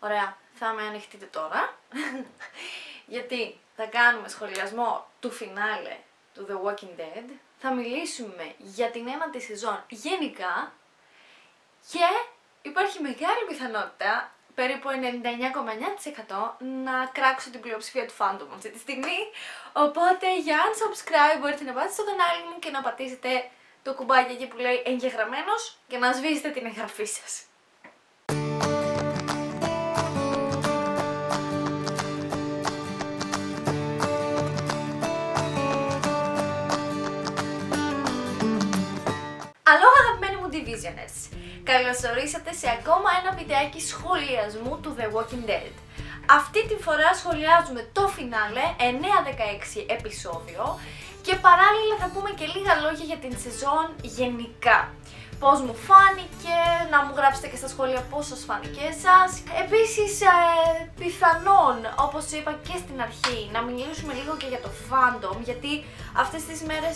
Ωραία, θα με ανοιχτείτε τώρα, γιατί θα κάνουμε σχολιασμό του φινάλε του The Walking Dead, θα μιλήσουμε για την ένατη σεζόν γενικά και υπάρχει μεγάλη πιθανότητα, περίπου 99,9% να κράξω την πλειοψηφία του fandom αυτή τη στιγμή, οπότε για unsubscribe μπορείτε να πάτε στο κανάλι μου και να πατήσετε το κουμπάκι εκεί που λέει εγγεγραμμένος και να σβήσετε την εγγραφή σας. Αλλό αγαπημένοι μου Divisioners! Καλώς ορίσατε σε ακόμα ένα βιντεάκι σχολιασμού του The Walking Dead. Αυτή τη φορά σχολιάζουμε το φινάλε 9-16 επεισόδιο και παράλληλα θα πούμε και λίγα λόγια για την σεζόν γενικά. Πώς μου φάνηκε, να μου γράψετε και στα σχόλια πώς σας φάνηκε εσάς. Επίσης, πιθανόν, όπως είπα και στην αρχή, να μιλήσουμε λίγο και για το fandom, γιατί αυτές τις μέρες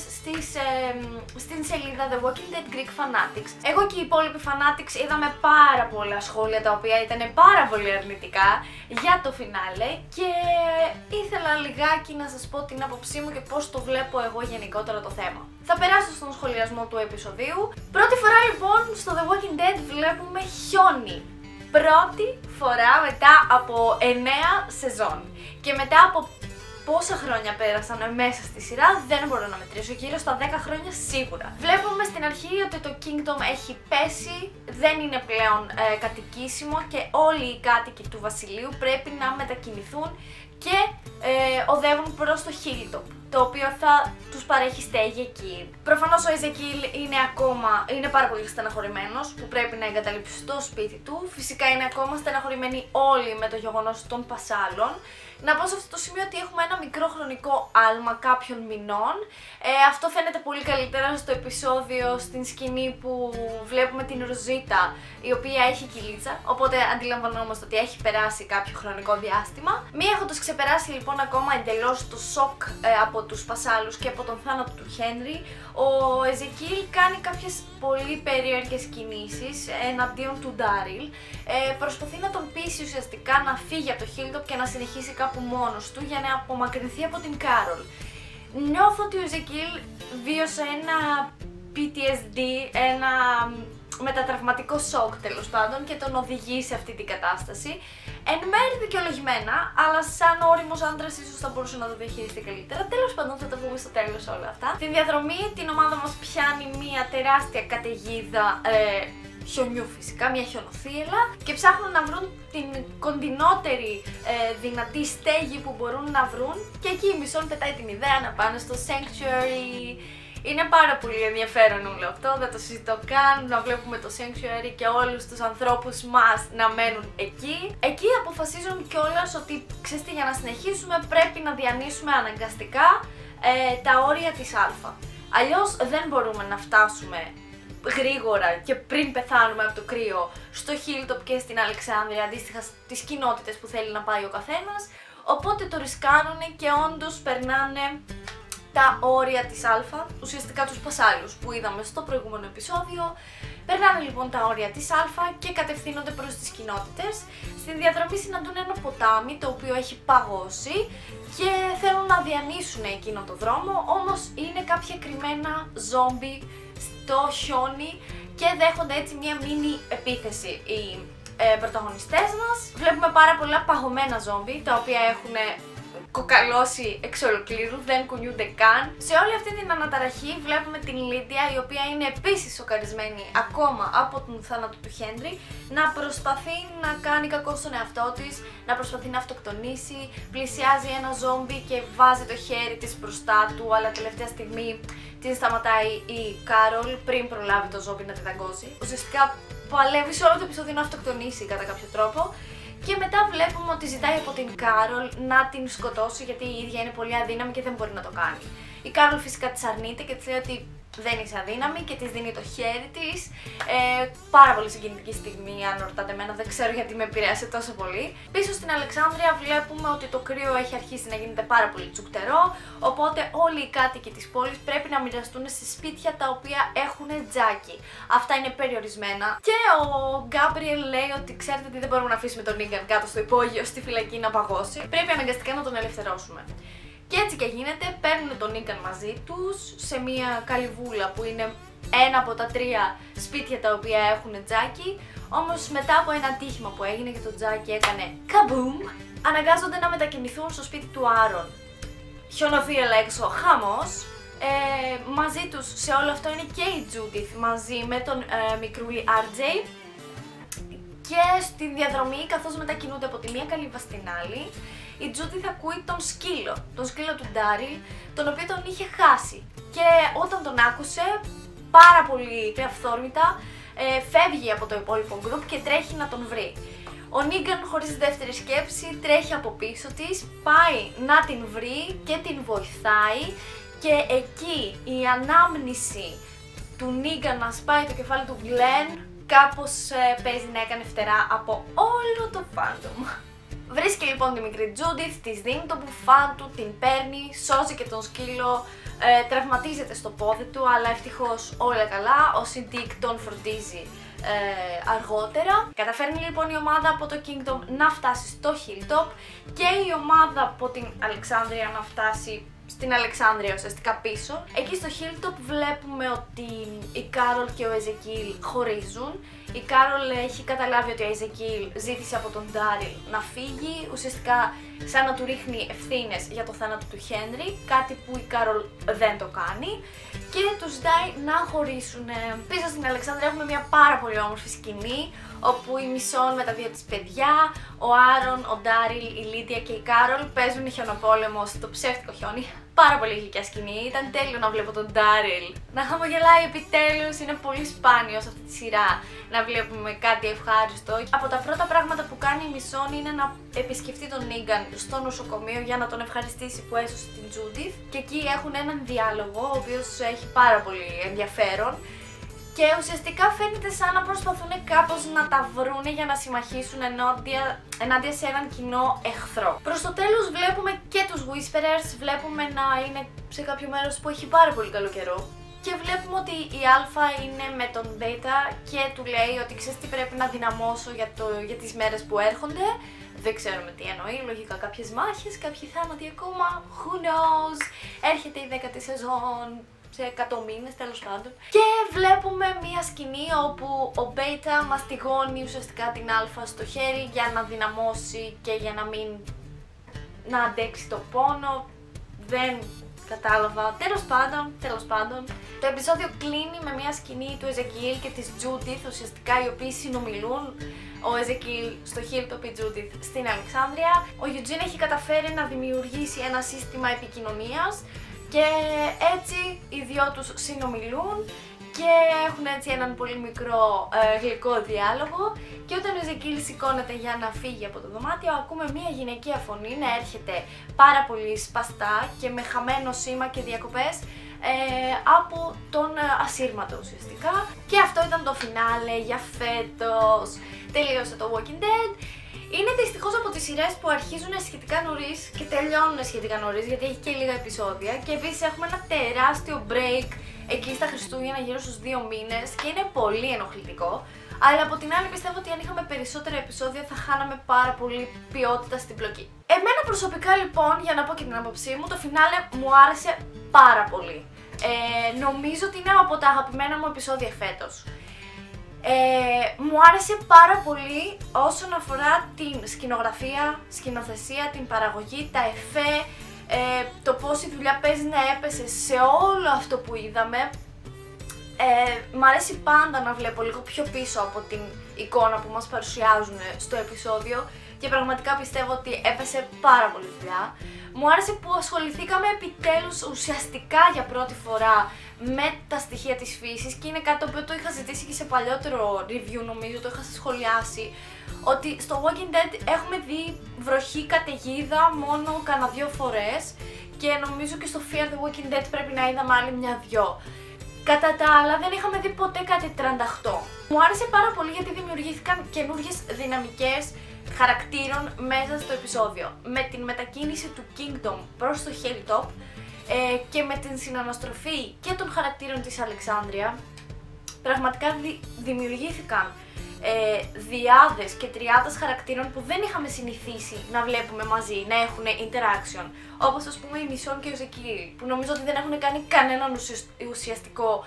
στην σελίδα The Walking Dead Greek Fanatics, εγώ και οι υπόλοιποι Fanatics είδαμε πάρα πολλά σχόλια τα οποία ήταν πάρα πολύ αρνητικά για το φινάλε και ήθελα λιγάκι να σας πω την άποψή μου και πώς το βλέπω εγώ γενικότερα το θέμα. Θα περάσω στον σχολιασμό του επεισοδίου. Πρώτη φορά λοιπόν στο The Walking Dead βλέπουμε χιόνι. Πρώτη φορά μετά από 9 σεζόν. Και μετά από πόσα χρόνια πέρασαν μέσα στη σειρά δεν μπορώ να μετρήσω, γύρω στα 10 χρόνια σίγουρα. Βλέπουμε στην αρχή ότι το Kingdom έχει πέσει, δεν είναι πλέον κατοικήσιμο και όλοι οι κάτοικοι του βασιλείου πρέπει να μετακινηθούν και οδεύουν προς το Hilltop, το οποίο θα τους παρέχει στέγη εκεί. Προφανώς ο Εζεκίλ είναι πάρα πολύ στεναχωρημένος που πρέπει να εγκαταλείψει το σπίτι του. Φυσικά είναι ακόμα στεναχωρημένοι όλοι με το γεγονός των πασάλων. Να πω σε αυτό το σημείο ότι έχουμε ένα μικρό χρονικό άλμα κάποιων μηνών. Αυτό φαίνεται πολύ καλύτερα στο επεισόδιο, στην σκηνή που βλέπουμε την Ροζίτα, η οποία έχει κυλίτσα, οπότε αντιλαμβανόμαστε ότι έχει περάσει κάποιο χρονικό διάστημα. Μη έχοντας ξεπεράσει λοιπόν ακόμα εντελώς το σοκ από τους πασάλους και από τον θάνατο του Χένρι, ο Εζεκίλ κάνει κάποιες πολύ περίεργες κινήσεις εναντίον του Ντάριλ. Προσπαθεί να τον πείσει ουσιαστικά να φύγει από το Hilltop και να συνεχίσει κάπου μόνος του για να απομακρυνθεί από την Κάρολ. Νιώθω ότι ο Εζεκίλ βίωσε ένα PTSD, ένα μετατραυματικό σοκ τέλος πάντων και τον οδηγεί σε αυτή την κατάσταση. Εν μέρει δικαιολογημένα, αλλά σαν όριμος άντρας ίσως θα μπορούσε να το διαχειριστεί καλύτερα. Τέλος πάντων θα τα πούμε στο τέλος όλα αυτά. Την διαδρομή την ομάδα μας πιάνει μια τεράστια καταιγίδα χιονιού φυσικά, μια χιονοθύελα και ψάχνουν να βρουν την κοντινότερη δυνατή στέγη που μπορούν να βρουν και εκεί η Μισόλ πετάει την ιδέα να πάνε στο Sanctuary. Είναι πάρα πολύ ενδιαφέρον όλο αυτό, δεν το συζητώ καν, να βλέπουμε το Sanctuary και όλους τους ανθρώπους μας να μένουν εκεί. Εκεί αποφασίζουν κιόλας ότι, ξέρεις τι, για να συνεχίσουμε πρέπει να διανύσουμε αναγκαστικά τα όρια της Α. Αλλιώς δεν μπορούμε να φτάσουμε γρήγορα και πριν πεθάνουμε από το κρύο στο Hilltop και στην Αλεξάνδρεια, αντίστοιχα στις κοινότητες που θέλει να πάει ο καθένας, οπότε το ρισκάνουνε και όντως περνάνε τα όρια της Α, ουσιαστικά τους πασάλους που είδαμε στο προηγούμενο επεισόδιο. Περνάνε λοιπόν τα όρια της Α και κατευθύνονται προς τις κοινότητες. Στην διαδρομή συναντούν ένα ποτάμι το οποίο έχει παγώσει και θέλουν να διανύσουν εκείνο το δρόμο, όμως είναι κάποια κρυμμένα ζόμπι στο χιόνι και δέχονται έτσι μια μίνι επίθεση οι πρωταγωνιστές μας. Βλέπουμε πάρα πολλά παγωμένα ζόμπι τα οποία έχουν κοκαλώσει εξ ολοκλήρου, δεν κουνιούνται καν. Σε όλη αυτή την αναταραχή βλέπουμε την Λίντια, η οποία είναι επίσης σοκαρισμένη ακόμα από τον θάνατο του Χένρι, να προσπαθεί να κάνει κακό στον εαυτό της, να προσπαθεί να αυτοκτονήσει, πλησιάζει ένα ζόμπι και βάζει το χέρι της μπροστά του, αλλά τελευταία στιγμή την σταματάει η Κάρολ πριν προλάβει το ζόμπι να τη δαγκώσει. Ουσιαστικά παλεύει σε όλο το επεισόδιο να αυτοκτονήσει κατά κάποιο τρόπο. Και μετά βλέπουμε ότι ζητάει από την Κάρολ να την σκοτώσει γιατί η ίδια είναι πολύ αδύναμη και δεν μπορεί να το κάνει. Η Κάρολ φυσικά της αρνείται και της λέει ότι δεν είσαι αδύναμη και της δίνει το χέρι της. Πάρα πολύ συγκινητική στιγμή, αν ρωτάτε εμένα, δεν ξέρω γιατί με επηρέασε τόσο πολύ. Πίσω στην Αλεξάνδρεια βλέπουμε ότι το κρύο έχει αρχίσει να γίνεται πάρα πολύ τσουκτερό, οπότε όλοι οι κάτοικοι της πόλης πρέπει να μοιραστούν σε σπίτια τα οποία έχουν τζάκι. Αυτά είναι περιορισμένα και ο Γκάμπριελ λέει ότι ξέρετε τι, δεν μπορούμε να αφήσουμε τον Negan κάτω στο υπόγειο στη φυλακή να παγώσει, πρέπει αναγκαστικά να τον ελευθερώσουμε. Και έτσι και γίνεται, παίρνουν τον Negan μαζί τους σε μια καλυβούλα που είναι ένα από τα 3 σπίτια τα οποία έχουν τζάκι. Όμως μετά από ένα ατύχημα που έγινε και το τζάκι έκανε καμπουμ, αναγκάζονται να μετακινηθούν στο σπίτι του Άρον. Χιονοθύελα έξω, χαμός. Μαζί τους σε όλο αυτό είναι και η Judith μαζί με τον μικρούλι RJ. Και στη διαδρομή, καθώς μετακινούνται από τη μία καλύβα στην άλλη, η Judith ακούει τον σκύλο του Daryl, τον οποίο τον είχε χάσει. Και όταν τον άκουσε, πάρα πολύ αυθόρμητα, φεύγει από το υπόλοιπο group και τρέχει να τον βρει. Ο Negan χωρίς δεύτερη σκέψη τρέχει από πίσω της, πάει να την βρει και την βοηθάει και εκεί η ανάμνηση του Negan να σπάει το κεφάλι του Glenn κάπως παίζει να έκανε φτερά από όλο το fandom. Βρίσκει λοιπόν τη μικρή Judith, της δίνει το μπουφάν του, την παίρνει, σώζει και τον σκύλο, τραυματίζεται στο πόδι του, αλλά ευτυχώς όλα καλά, ο Siddiq τον φροντίζει αργότερα. Καταφέρνει λοιπόν η ομάδα από το Kingdom να φτάσει στο Hilltop και η ομάδα από την Αλεξάνδρεια να φτάσει στην Αλεξάνδρεια ουσιαστικά πίσω. Εκεί στο Hilltop βλέπουμε ότι η Carol και ο Ezekiel χωρίζουν. Η Carol έχει καταλάβει ότι ο Ezekiel ζήτησε από τον Daryl να φύγει, ουσιαστικά σαν να του ρίχνει ευθύνες για το θάνατο του Henry, κάτι που η Carol δεν το κάνει και τους ζητάει να χωρίσουν. Πίσω στην Αλεξάνδρεια έχουμε μια πάρα πολύ όμορφη σκηνή όπου η Michonne με τα 2 της παιδιά, ο Άρον, ο Daryl, η Lydia και η Carol παίζουν χιονοπόλεμο στο ψεύτικο χιόνι. Πάρα πολύ γλυκιά σκηνή, ήταν τέλειο να βλέπω τον Daryl να χαμογελάει επιτέλους, είναι πολύ σπάνιο σε αυτή τη σειρά να βλέπουμε κάτι ευχάριστο. Από τα πρώτα πράγματα που κάνει η Michonne είναι να επισκεφτεί τον Negan στο νοσοκομείο για να τον ευχαριστήσει που έσωσε την Judith και εκεί έχουν έναν διάλογο ο οποίος έχει πάρα πολύ ενδιαφέρον. Και ουσιαστικά φαίνεται σαν να προσπαθούν κάπως να τα βρούνε για να συμμαχίσουν ενάντια σε έναν κοινό εχθρό. Προς το τέλος βλέπουμε και τους Whisperers, βλέπουμε να είναι σε κάποιο μέρος που έχει πάρα πολύ καλό καιρό. Και βλέπουμε ότι η Alpha είναι με τον Beta και του λέει ότι ξέρεις τι, πρέπει να δυναμώσω για τις μέρες που έρχονται. Δεν ξέρουμε τι εννοεί, λογικά κάποιες μάχες, κάποιοι θάνατοι ακόμα, who knows. Έρχεται η 10η σεζόν σε 100 μήνες τέλος πάντων. Και βλέπουμε μία σκηνή όπου ο Beta μαστιγώνει ουσιαστικά την Alpha στο χέρι για να δυναμώσει και για να μην αντέξει το πόνο. Δεν κατάλαβα. Τέλος πάντων. Το επεισόδιο κλείνει με μια σκηνή του Ezekiel και της Judith, ουσιαστικά οι οποίοι συνομιλούν. Ο Ezekiel στο Hilltop, η Judith στην Αλεξάνδρεια. Ο Eugene έχει καταφέρει να δημιουργήσει ένα σύστημα επικοινωνίας και έτσι οι δυο τους συνομιλούν και έχουν έτσι έναν πολύ μικρό γλυκό διάλογο και όταν ο Ezekiel σηκώνεται για να φύγει από το δωμάτιο ακούμε μια γυναικεία φωνή να έρχεται πάρα πολύ σπαστά και με χαμένο σήμα και διακοπές από τον ασύρματο ουσιαστικά. Και αυτό ήταν το φινάλε για φέτος. Τελείωσε το Walking Dead. Είναι δυστυχώς από τις σειρές που αρχίζουν σχετικά νωρίς και τελειώνουν σχετικά νωρίς γιατί έχει και λίγα επεισόδια και επίσης έχουμε ένα τεράστιο break εκεί στα Χριστούγεννα γύρω στους 2 μήνες και είναι πολύ ενοχλητικό. Αλλά από την άλλη πιστεύω ότι αν είχαμε περισσότερα επεισόδια θα χάναμε πάρα πολύ ποιότητα στην πλοκή. Εμένα προσωπικά λοιπόν, για να πω και την άποψή μου, το φινάλε μου άρεσε πάρα πολύ. Νομίζω ότι είναι από τα αγαπημένα μου επεισόδια φέτος. Μου άρεσε πάρα πολύ όσον αφορά την σκηνογραφία, σκηνοθεσία, την παραγωγή, τα εφέ, το πώς η δουλειά παίζει να έπεσε σε όλο αυτό που είδαμε. Μ' αρέσει πάντα να βλέπω λίγο πιο πίσω από την εικόνα που μας παρουσιάζουν στο επεισόδιο και πραγματικά πιστεύω ότι έπεσε πάρα πολύ δουλειά. Μου άρεσε που ασχοληθήκαμε επιτέλους ουσιαστικά για πρώτη φορά με τα στοιχεία της φύσης και είναι κάτι το οποίο το είχα ζητήσει και σε παλιότερο review, νομίζω το είχα σχολιάσει, ότι στο Walking Dead έχουμε δει βροχή καταιγίδα μόνο κάνα 2 φορές και νομίζω και στο Fear the Walking Dead πρέπει να είδαμε άλλη 1-2. Κατά τα άλλα δεν είχαμε δει ποτέ κάτι 38. Μου άρεσε πάρα πολύ γιατί δημιουργήθηκαν καινούργιες δυναμικές χαρακτήρων μέσα στο επεισόδιο. Με την μετακίνηση του Kingdom προς το Hilltop και με την συναναστροφή και των χαρακτήρων της Αλεξάνδρεια, πραγματικά δημιουργήθηκαν διάδες και τριάδες χαρακτήρων που δεν είχαμε συνηθίσει να βλέπουμε μαζί, να έχουν interaction. Όπως ας πούμε η Μισόλ και ο Ζεκίλ, που νομίζω ότι δεν έχουν κάνει κανέναν ουσιαστικό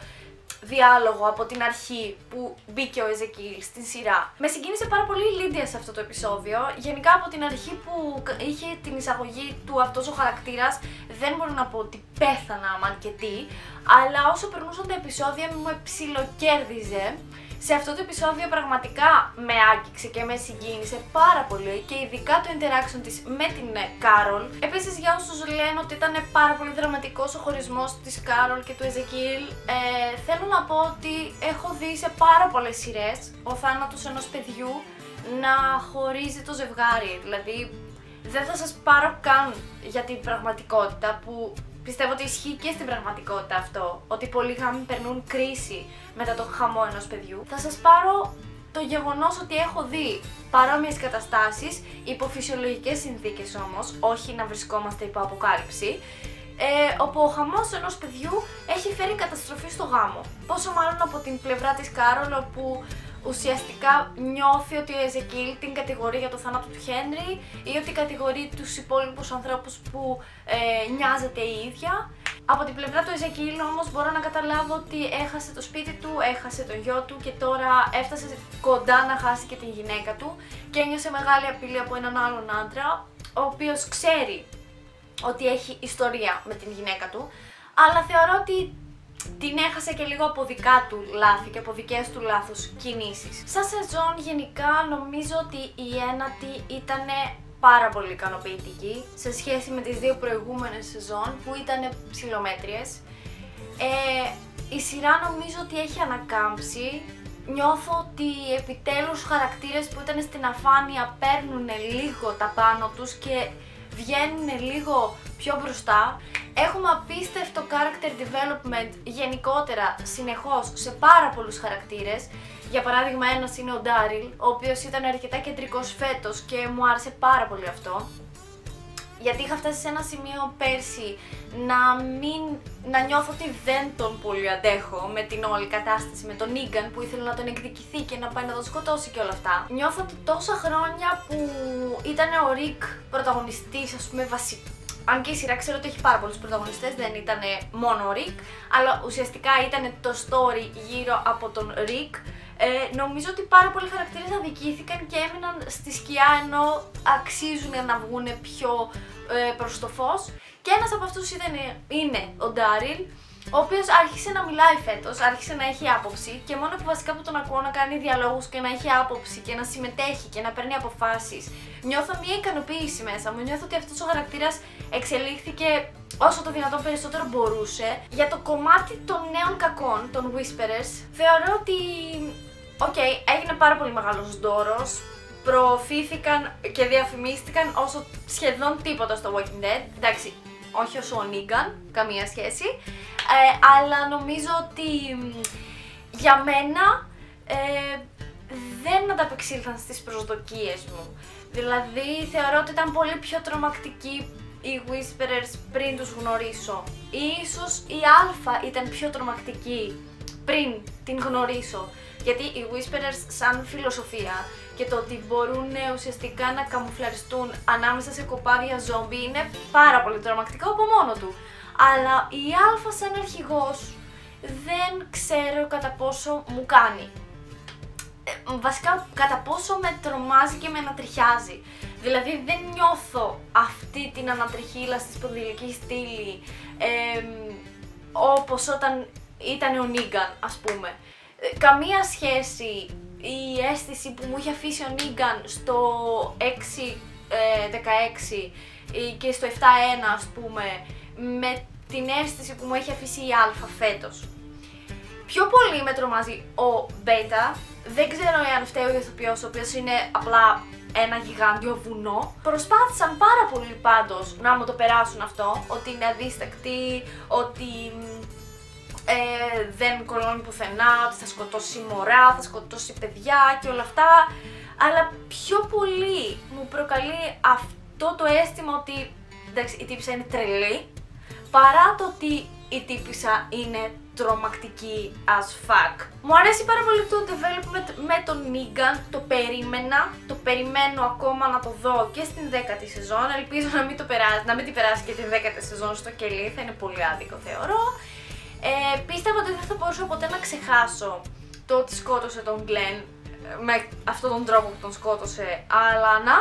διάλογο από την αρχή που μπήκε ο Εζεκίλ στην σειρά. Με συγκίνησε πάρα πολύ η Λίντια σε αυτό το επεισόδιο. Γενικά από την αρχή που είχε την εισαγωγή του αυτός ο χαρακτήρας, δεν μπορώ να πω ότι πέθανα αρκετή, αλλά όσο περνούσαν τα επεισόδια με ψιλοκέρδιζε. Σε αυτό το επεισόδιο πραγματικά με άγγιξε και με συγκίνησε πάρα πολύ και ειδικά το interaction της με την Κάρολ. Επίσης, για όσους λένε ότι ήταν πάρα πολύ δραματικός ο χωρισμός της Κάρολ και του Εζεκίλ, θέλω να πω ότι έχω δει σε πάρα πολλές σειρές ο θάνατος ενός παιδιού να χωρίζει το ζευγάρι. Δηλαδή, δεν θα σας πάρω καν για την πραγματικότητα που πιστεύω ότι ισχύει και στην πραγματικότητα αυτό, ότι πολλοί γάμοι περνούν κρίση μετά το χαμό ενός παιδιού. Θα σας πάρω το γεγονός ότι έχω δει παρόμοιες καταστάσεις υπό φυσιολογικές συνθήκες όμως, όχι να βρισκόμαστε υπό αποκάλυψη, όπου ο χαμός ενός παιδιού έχει φέρει καταστροφή στο γάμο. Πόσο μάλλον από την πλευρά της Κάρολ, όπου ουσιαστικά νιώθει ότι ο Εζεκίλ την κατηγορεί για το θάνατο του Χένρι ή ότι κατηγορεί τους υπόλοιπους ανθρώπους που νοιάζεται η ίδια. Από την πλευρά του Εζεκίλ όμως μπορώ να καταλάβω ότι έχασε το σπίτι του, έχασε τον γιο του και τώρα έφτασε κοντά να χάσει και την γυναίκα του και ένιωσε μεγάλη απειλή από έναν άλλον άντρα, ο οποίος ξέρει ότι έχει ιστορία με την γυναίκα του, αλλά θεωρώ ότι την έχασε και λίγο από δικά του λάθη και από δικές του λάθος κινήσεις. Σαν σεζόν γενικά νομίζω ότι η ένατη ήταν πάρα πολύ ικανοποιητική σε σχέση με τις δύο προηγούμενες σεζόν που ήταν ψιλομέτριες. Η σειρά νομίζω ότι έχει ανακάμψει. Νιώθω ότι επιτέλους χαρακτήρες που ήταν στην αφάνεια παίρνουν λίγο τα πάνω τους και βγαίνουν λίγο πιο μπροστά. Έχουμε απίστευτο character development γενικότερα συνεχώς σε πάρα πολλούς χαρακτήρες. Για παράδειγμα, ένας είναι ο Ντάριλ, ο οποίος ήταν αρκετά κεντρικός φέτος και μου άρεσε πάρα πολύ αυτό. Γιατί είχα φτάσει σε ένα σημείο πέρσι να νιώθω ότι δεν τον πολύ αντέχω με την όλη κατάσταση, με τον Ίγκαν που ήθελε να τον εκδικηθεί και να πάει να τον σκοτώσει και όλα αυτά. Νιώθω ότι τόσα χρόνια που ήταν ο Ρικ πρωταγωνιστής, ας πούμε, αν και η σειρά ξέρω ότι έχει πάρα πολλούς πρωταγωνιστές, δεν ήταν μόνο ο Ρικ, αλλά ουσιαστικά ήταν το story γύρω από τον Ρικ. Νομίζω ότι πάρα πολλοί χαρακτήρες αδικήθηκαν και έμειναν στη σκιά ενώ αξίζουν να βγουν πιο προς το φως. Και ένας από αυτούς είναι ο Ντάριλ, ο οποίος άρχισε να μιλάει φέτος, άρχισε να έχει άποψη και μόνο που βασικά που τον ακούω να κάνει διαλόγους και να έχει άποψη και να συμμετέχει και να παίρνει αποφάσεις, νιώθω μια ικανοποίηση μέσα μου. Νιώθω ότι αυτός ο χαρακτήρας εξελίχθηκε όσο το δυνατόν περισσότερο μπορούσε. Για το κομμάτι των νέων κακών, των Whisperers, θεωρώ ότι έγινε πάρα πολύ μεγάλος ντόρος, προωθήθηκαν και διαφημίστηκαν όσο σχεδόν τίποτα στο Walking Dead. Εντάξει, όχι όσο ο Negan, καμία σχέση, αλλά νομίζω ότι για μένα δεν ανταπεξήλθαν στις προσδοκίες μου. Δηλαδή θεωρώ ότι ήταν πολύ πιο τρομακτικοί οι Whisperers πριν τους γνωρίσω. Ίσως η Αλφα ήταν πιο τρομακτική πριν την γνωρίσω. Γιατί οι Whisperers σαν φιλοσοφία και το ότι μπορούν ουσιαστικά να καμουφλαριστούν ανάμεσα σε κοπάδια ζόμπι είναι πάρα πολύ τρομακτικό από μόνο του. Αλλά η Αλφα σαν αρχηγός δεν ξέρω κατά πόσο μου κάνει. Βασικά κατά πόσο με τρομάζει και με ανατριχιάζει. Δηλαδή δεν νιώθω αυτή την ανατριχίλα στη σπονδυλική στήλη όπως όταν ήταν ο Negan, ας πούμε. Καμία σχέση η αίσθηση που μου είχε αφήσει ο Negan στο 6-16 και στο 7-1, ας πούμε, με την αίσθηση που μου έχει αφήσει η Αλφα φέτος. Πιο πολύ με τρομάζει ο Μπέτα. Δεν ξέρω εάν φταίει ο ηθοποιός, ο οποίος είναι απλά ένα γιγάντιο βουνό. Προσπάθησαν πάρα πολύ πάντως να μου το περάσουν αυτό, ότι είναι αδίστακτοι, ότι δεν κολώνει πουθενά, ότι θα σκοτώσει μωρά, θα σκοτώσει παιδιά και όλα αυτά. Αλλά πιο πολύ μου προκαλεί αυτό το αίσθημα ότι εντάξει, η τύπισσα είναι τρελή, παρά το ότι η τύπισσα είναι τρομακτική as fuck. Μου αρέσει πάρα πολύ το development με τον Negan, το περιμένω ακόμα να το δω και στην 10η σεζόν, ελπίζω να μην την περάσει και την 10η σεζόν στο κελί, θα είναι πολύ άδικο θεωρώ. Πίστευα ότι δεν θα μπορούσα ποτέ να ξεχάσω το ότι σκότωσε τον Glenn με αυτόν τον τρόπο που τον σκότωσε, αλλά να,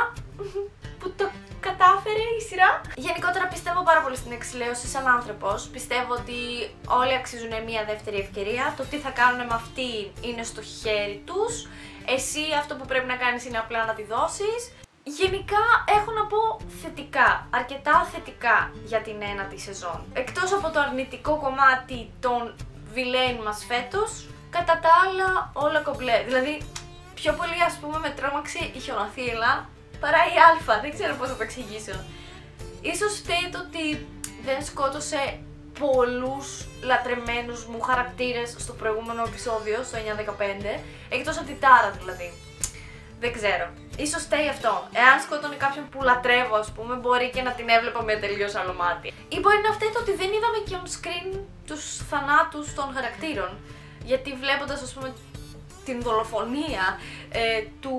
που το κατάφερε η σειρά. Γενικότερα πιστεύω πάρα πολύ στην εξηλαίωση σαν άνθρωπος. Πιστεύω ότι όλοι αξίζουν μια δεύτερη ευκαιρία. Το τι θα κάνουν με αυτή είναι στο χέρι τους. Εσύ αυτό που πρέπει να κάνεις είναι απλά να τη δώσεις. Γενικά έχω να πω θετικά, αρκετά θετικά για την ένατη σεζόν. Εκτός από το αρνητικό κομμάτι των villain μας φέτος, κατά τα άλλα όλα κομπλέ. Δηλαδή πιο πολύ ας πούμε με τρόμαξε η χιονοθύελλα παρά η Αλφα, δεν ξέρω πώς θα το εξηγήσω. Ίσως φταίει το ότι δεν σκότωσε πολλούς λατρεμένους μου χαρακτήρες στο προηγούμενο επεισόδιο, στο 9-15, εκτός από την Τάρα δηλαδή. Δεν ξέρω. Ίσως φταίει αυτό. Εάν σκότωνε κάποιον που λατρεύω, ας πούμε, μπορεί και να την έβλεπα με τελείως άλλο μάτι. Ή μπορεί να φταίει το ότι δεν είδαμε και on screen τους θανάτους των χαρακτήρων. Γιατί βλέποντας, ας πούμε, την δολοφονία του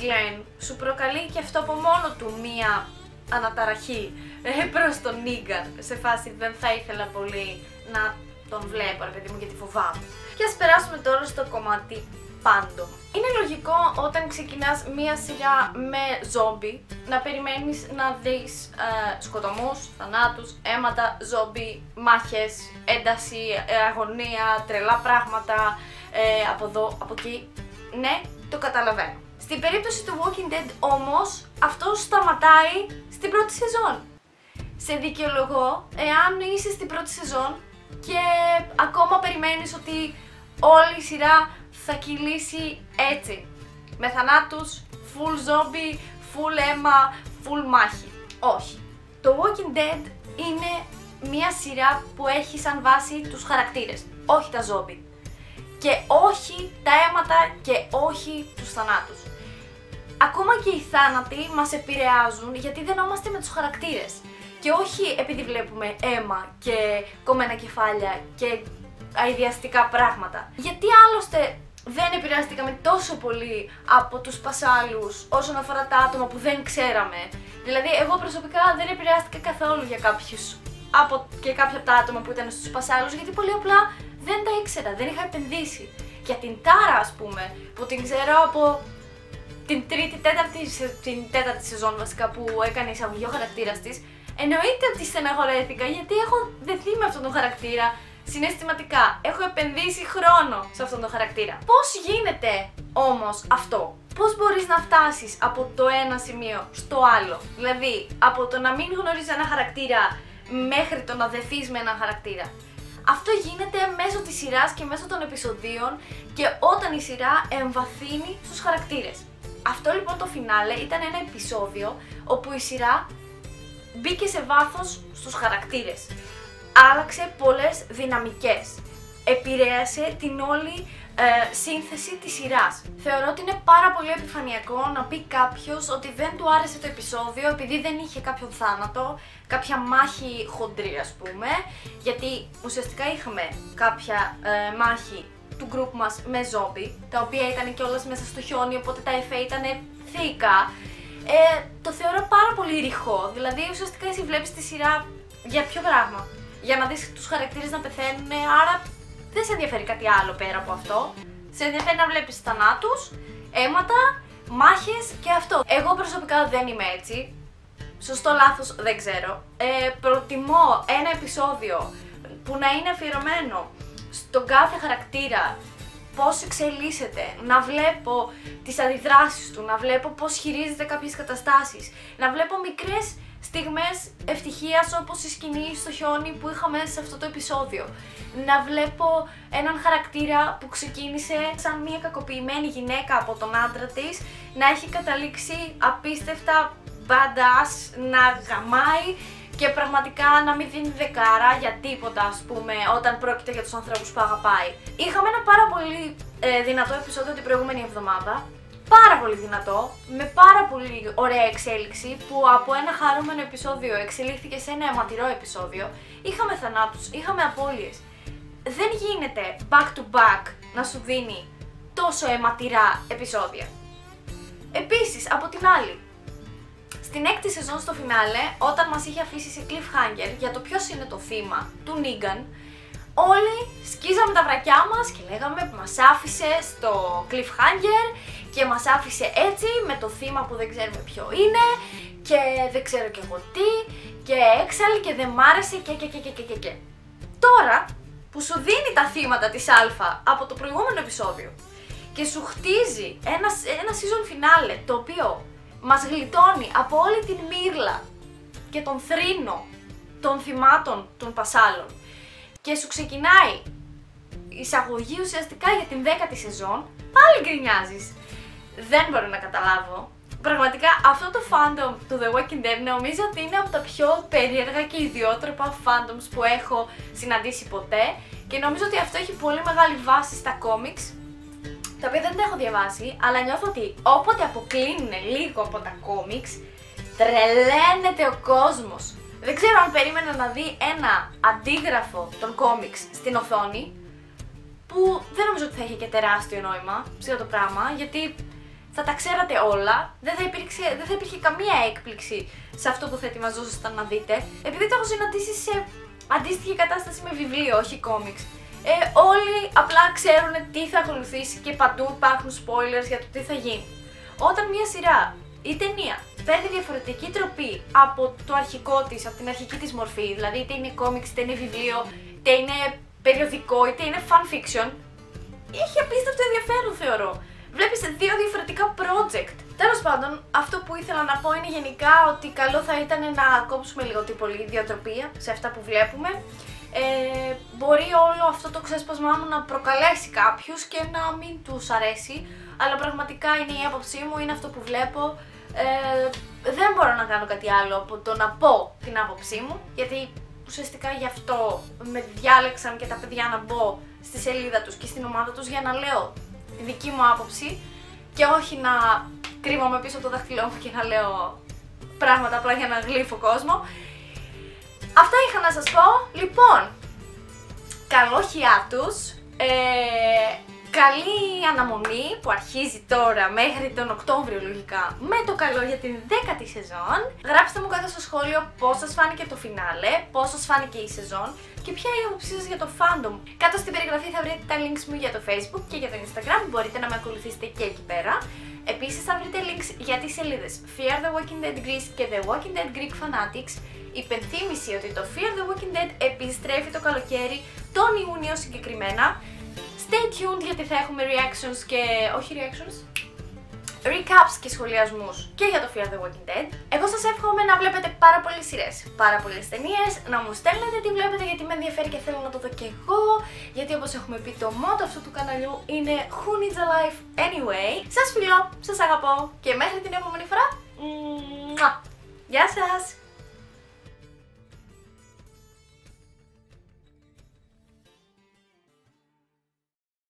Glenn, σου προκαλεί και αυτό από μόνο του μία αναταραχή προς τον Negan. Σε φάση δεν θα ήθελα πολύ να τον βλέπω, ρε παιδί μου, γιατί φοβάμαι. Και ας περάσουμε τώρα στο κομμάτι fandom. Είναι λογικό όταν ξεκινάς μία σειρά με ζόμπι να περιμένεις να δεις σκοτωμούς, θανάτους, αίματα, ζόμπι, μάχες, ένταση, αγωνία, τρελά πράγματα, από εδώ, από εκεί. Ναι, το καταλαβαίνω. Στην περίπτωση του Walking Dead όμως, αυτό σταματάει στην πρώτη σεζόν. Σε δικαιολογώ, εάν είσαι στην πρώτη σεζόν και ακόμα περιμένεις ότι όλη η σειρά θα κυλήσει έτσι. Με θανάτους, full zombie, full αίμα, full μάχη. Όχι. Το Walking Dead είναι μια σειρά που έχει σαν βάση τους χαρακτήρες, όχι τα zombie. Και όχι τα αίματα και όχι τους θανάτους. Ακόμα και οι θάνατοι μας επηρεάζουν γιατί δενόμαστε με τους χαρακτήρες. Και όχι επειδή βλέπουμε αίμα και κομμένα κεφάλια και αηδιαστικά πράγματα. Γιατί άλλωστε δεν επηρεαστήκαμε τόσο πολύ από τους πασάλους όσον αφορά τα άτομα που δεν ξέραμε. Δηλαδή εγώ προσωπικά δεν επηρεάστηκα καθόλου για κάποια από τα άτομα που ήταν στους πασάλους, γιατί πολύ απλά δεν τα ήξερα, δεν είχα επενδύσει. Για την Τάρα, ας πούμε, που την ξέρω από την τέταρτη σεζόν βασικά που έκανε εισαγωγή ο χαρακτήρας της, εννοείται ότι στεναχωρέθηκα γιατί έχω δεθεί με αυτόν τον χαρακτήρα συναισθηματικά. Έχω επενδύσει χρόνο σε αυτόν τον χαρακτήρα. Πώς γίνεται όμως αυτό? Πώς μπορείς να φτάσεις από το ένα σημείο στο άλλο? Δηλαδή, από το να μην γνωρίζεις ένα χαρακτήρα μέχρι το να δεθείς με ένα χαρακτήρα. Αυτό γίνεται μέσω της σειράς και μέσω των επεισοδίων και όταν η σειρά εμβαθύνει στους χαρακτήρες. Αυτό λοιπόν το φινάλε ήταν ένα επεισόδιο όπου η σειρά μπήκε σε βάθος στους χαρακτήρες. Άλλαξε πολλές δυναμικές. Επηρέασε την όλη σύνθεση της σειράς. Θεωρώ ότι είναι πάρα πολύ επιφανειακό να πει κάποιος ότι δεν του άρεσε το επεισόδιο επειδή δεν είχε κάποιον θάνατο, κάποια μάχη χοντρή ας πούμε, γιατί ουσιαστικά είχαμε κάποια μάχη του group μας με ζόμπι, τα οποία ήταν κιόλας μέσα στο χιόνι, οπότε τα εφέ ήταν θεϊκά. Το θεωρώ πάρα πολύ ρηχό, δηλαδή ουσιαστικά εσύ βλέπεις τη σειρά για ποιο πράγμα? Για να δεις τους χαρακτήρες να πεθαίνουν, άρα δεν σε ενδιαφέρει κάτι άλλο πέρα από αυτό. Σε ενδιαφέρει να βλέπεις θανάτους, αίματα, μάχες και αυτό. Εγώ προσωπικά δεν είμαι έτσι. Σωστό λάθος δεν ξέρω. Προτιμώ ένα επεισόδιο που να είναι αφιερωμένο στον κάθε χαρακτήρα, πώς εξελίσσεται, να βλέπω τις αντιδράσεις του, να βλέπω πώς χειρίζεται κάποιες καταστάσεις, να βλέπω μικρές στιγμές ευτυχίας όπως η σκηνή στο χιόνι που είχαμε σε αυτό το επεισόδιο. Να βλέπω έναν χαρακτήρα που ξεκίνησε σαν μια κακοποιημένη γυναίκα από τον άντρα της, να έχει καταλήξει απίστευτα badass, να γαμάει και πραγματικά να μην δίνει δεκάρα για τίποτα, ας πούμε, όταν πρόκειται για τους ανθρώπους που αγαπάει. Είχαμε ένα πάρα πολύ δυνατό επεισόδιο την προηγούμενη εβδομάδα. Πάρα πολύ δυνατό, με πάρα πολύ ωραία εξέλιξη που από ένα χαρούμενο επεισόδιο εξελίχθηκε σε ένα αιματηρό επεισόδιο. Είχαμε θανάτους, είχαμε απώλειες. Δεν γίνεται back to back να σου δίνει τόσο αιματηρά επεισόδια. Επίσης, από την άλλη, στην έκτη σεζόν στο φινάλε, όταν μας είχε αφήσει σε cliffhanger για το ποιος είναι το θύμα του Negan, όλοι σκίζαμε τα βρακιά μας και λέγαμε μας άφησε στο cliffhanger και μας άφησε έτσι με το θύμα που δεν ξέρουμε ποιο είναι και δεν ξέρω κι εγώ τι και έξαλλη και δεν μ' άρεσε και. Τώρα που σου δίνει τα θύματα της Αλφα από το προηγούμενο επεισόδιο και σου χτίζει ένα season finale το οποίο μας γλιτώνει από όλη την μύρλα και τον θρήνο των θυμάτων των πασάλων και σου ξεκινάει εισαγωγή ουσιαστικά για την 10η σεζόν, πάλι γκρινιάζεις. Δεν μπορώ να καταλάβω. Πραγματικά αυτό το fandom του The Walking Dead νομίζω ότι είναι από τα πιο περίεργα και ιδιότροπα fandoms που έχω συναντήσει ποτέ και νομίζω ότι αυτό έχει πολύ μεγάλη βάση στα comics, τα οποία δεν τα έχω διαβάσει, αλλά νιώθω ότι όποτε αποκλίνουν λίγο από τα comics, τρελαίνεται ο κόσμος. Δεν ξέρω αν περίμενα να δει ένα αντίγραφο των comics στην οθόνη, που δεν νομίζω ότι θα είχε και τεράστιο νόημα σε αυτό το πράγμα, γιατί θα τα ξέρατε όλα, δεν θα υπήρχε καμία έκπληξη σε αυτό που θα ετοιμαζόσασταν να δείτε, επειδή το έχω συναντήσει σε αντίστοιχη κατάσταση με βιβλίο, όχι comics. Όλοι απλά ξέρουν τι θα ακολουθήσει και παντού υπάρχουν spoilers για το τι θα γίνει. Όταν μια σειρά ή ταινία παίρνει διαφορετική τροπή από το αρχικό της, από την αρχική της μορφή, δηλαδή είτε είναι comics, είτε είναι βιβλίο, είτε είναι περιοδικό, είτε είναι fan fiction, έχει απίστευτο ενδιαφέρον θεωρώ. Βλέπεις δύο διαφορετικά project. Τέλος πάντων, αυτό που ήθελα να πω είναι γενικά ότι καλό θα ήταν να κόψουμε λίγο την πολυδιοτροπία σε αυτά που βλέπουμε. Μπορεί όλο αυτό το ξέσπασμά μου να προκαλέσει κάποιους και να μην τους αρέσει, αλλά πραγματικά είναι η άποψή μου, είναι αυτό που βλέπω. Δεν μπορώ να κάνω κάτι άλλο από το να πω την άποψή μου, γιατί ουσιαστικά γι' αυτό με διάλεξαν και τα παιδιά να μπω στη σελίδα τους και στην ομάδα τους για να λέω τη δική μου άποψη και όχι να κρύβομαι πίσω από το δάχτυλό μου και να λέω πράγματα απλά για να γλύφω κόσμο. Αυτά είχα να σας πω. Λοιπόν, καλό χιάτους, καλή αναμονή που αρχίζει τώρα μέχρι τον Οκτώβριο λογικά με το καλό για την 10η σεζόν. Γράψτε μου κάτω στο σχόλιο πώς σας φάνηκε το φινάλε, πώς σας φάνηκε η σεζόν και ποια είναι η άποψή σας για το fandom. Κάτω στην περιγραφή θα βρείτε τα links μου για το Facebook και για το Instagram, μπορείτε να με ακολουθήσετε και εκεί πέρα. Επίσης θα βρείτε links για τις σελίδες Fear the Walking Dead Greece και The Walking Dead Greek Fanatics. Υπενθύμηση ότι το Fear the Walking Dead επιστρέφει το καλοκαίρι, τον Ιούνιο συγκεκριμένα. Stay tuned γιατί θα έχουμε reactions και... όχι reactions, recaps και σχολιασμούς και για το Fear the Walking Dead. Εγώ σας εύχομαι να βλέπετε πάρα πολλές σειρές, πάρα πολλές ταινίες, να μου στέλνετε τι βλέπετε γιατί με ενδιαφέρει και θέλω να το δω και εγώ, γιατί όπως έχουμε πει το motto αυτού του καναλιού είναι Who needs a life anyway. Σας φιλώ, σας αγαπώ και μέχρι την επόμενη φορά, γεια σας!